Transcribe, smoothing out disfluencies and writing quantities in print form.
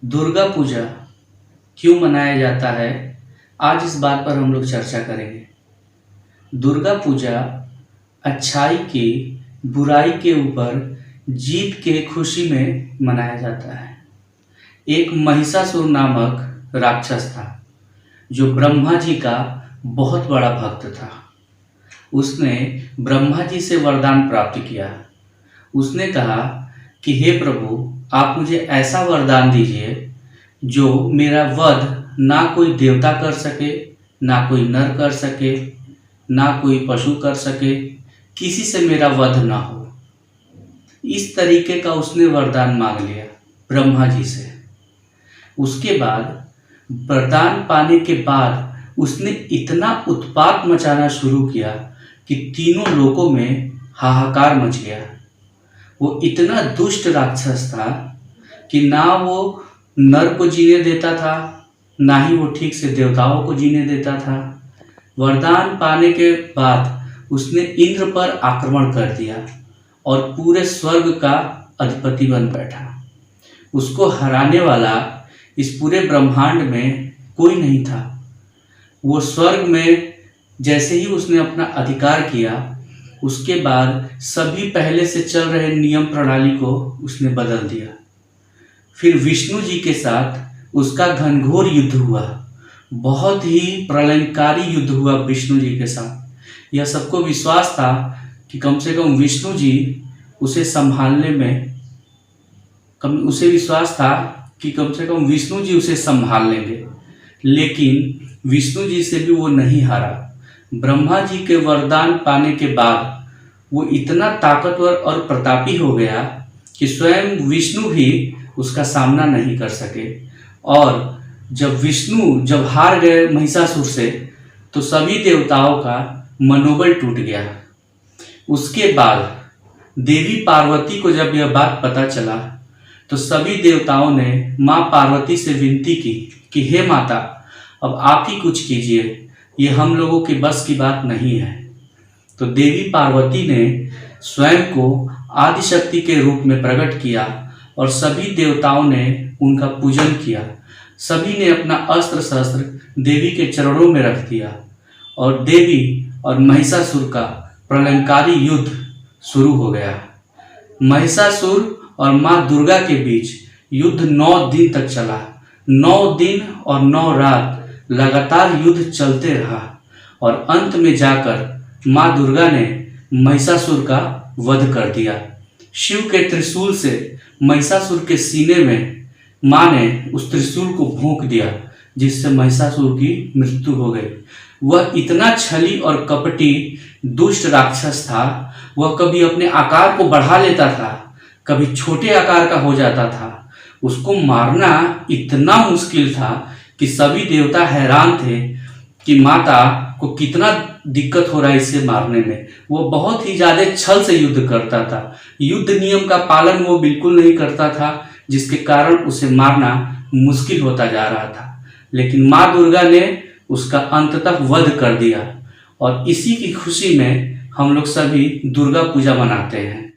दुर्गा पूजा क्यों मनाया जाता है? आज इस बात पर हम लोग चर्चा करेंगे। दुर्गा पूजा अच्छाई की बुराई के ऊपर जीत के खुशी में मनाया जाता है। एक महिषासुर नामक राक्षस था जो ब्रह्मा जी का बहुत बड़ा भक्त था। उसने ब्रह्मा जी से वरदान प्राप्त किया। उसने कहा कि हे प्रभु, आप मुझे ऐसा वरदान दीजिए जो मेरा वध ना कोई देवता कर सके, ना कोई नर कर सके, ना कोई पशु कर सके, किसी से मेरा वध ना हो। इस तरीके का उसने वरदान मांग लिया ब्रह्मा जी से। उसके बाद वरदान पाने के बाद उसने इतना उत्पात मचाना शुरू किया कि तीनों लोकों में हाहाकार मच गया। वो इतना दुष्ट राक्षस था कि ना वो नर को जीने देता था, ना ही वो ठीक से देवताओं को जीने देता था। वरदान पाने के बाद उसने इंद्र पर आक्रमण कर दिया और पूरे स्वर्ग का अधिपति बन बैठा। उसको हराने वाला इस पूरे ब्रह्मांड में कोई नहीं था। वो स्वर्ग में जैसे ही उसने अपना अधिकार किया, उसके बाद सभी पहले से चल रहे नियम प्रणाली को उसने बदल दिया। फिर विष्णु जी के साथ उसका घनघोर युद्ध हुआ। बहुत ही प्रलयंकारी युद्ध हुआ विष्णु जी के साथ। यह सबको विश्वास था कि कम से कम विष्णु जी उसे संभालने में उसे विश्वास था कि कम से कम विष्णु जी उसे संभाल लेंगे, लेकिन विष्णु जी से भी वो नहीं हारा। ब्रह्मा जी के वरदान पाने के बाद वो इतना ताकतवर और प्रतापी हो गया कि स्वयं विष्णु भी उसका सामना नहीं कर सके। और जब विष्णु हार गए महिषासुर से, तो सभी देवताओं का मनोबल टूट गया। उसके बाद देवी पार्वती को जब यह बात पता चला, तो सभी देवताओं ने माँ पार्वती से विनती की कि हे माता, अब आप ही कुछ कीजिए, ये हम लोगों के बस की बात नहीं है। तो देवी पार्वती ने स्वयं को आदिशक्ति के रूप में प्रकट किया और सभी देवताओं ने उनका पूजन किया। सभी ने अपना अस्त्र शस्त्र देवी के चरणों में रख दिया और देवी और महिषासुर का प्रलयंकारी युद्ध शुरू हो गया। महिषासुर और माँ दुर्गा के बीच युद्ध 9 दिन तक चला। 9 दिन और 9 रात लगातार युद्ध चलते रहा और अंत में जाकर माँ दुर्गा ने महिषासुर का वध कर दिया। शिव के त्रिशूल से महिषासुर के सीने में माँ ने उस त्रिशूल को भोंक दिया, जिससे महिषासुर की मृत्यु हो गई। वह इतना छली और कपटी दुष्ट राक्षस था। वह कभी अपने आकार को बढ़ा लेता था, कभी छोटे आकार का हो जाता था। उसको मारना इतना मुश्किल था कि सभी देवता हैरान थे कि माता को कितना दिक्कत हो रहा है इसे मारने में। वो बहुत ही ज्यादा छल से युद्ध करता था। युद्ध नियम का पालन वो बिल्कुल नहीं करता था, जिसके कारण उसे मारना मुश्किल होता जा रहा था। लेकिन माँ दुर्गा ने उसका अंततः वध कर दिया और इसी की खुशी में हम लोग सभी दुर्गा पूजा मनाते हैं।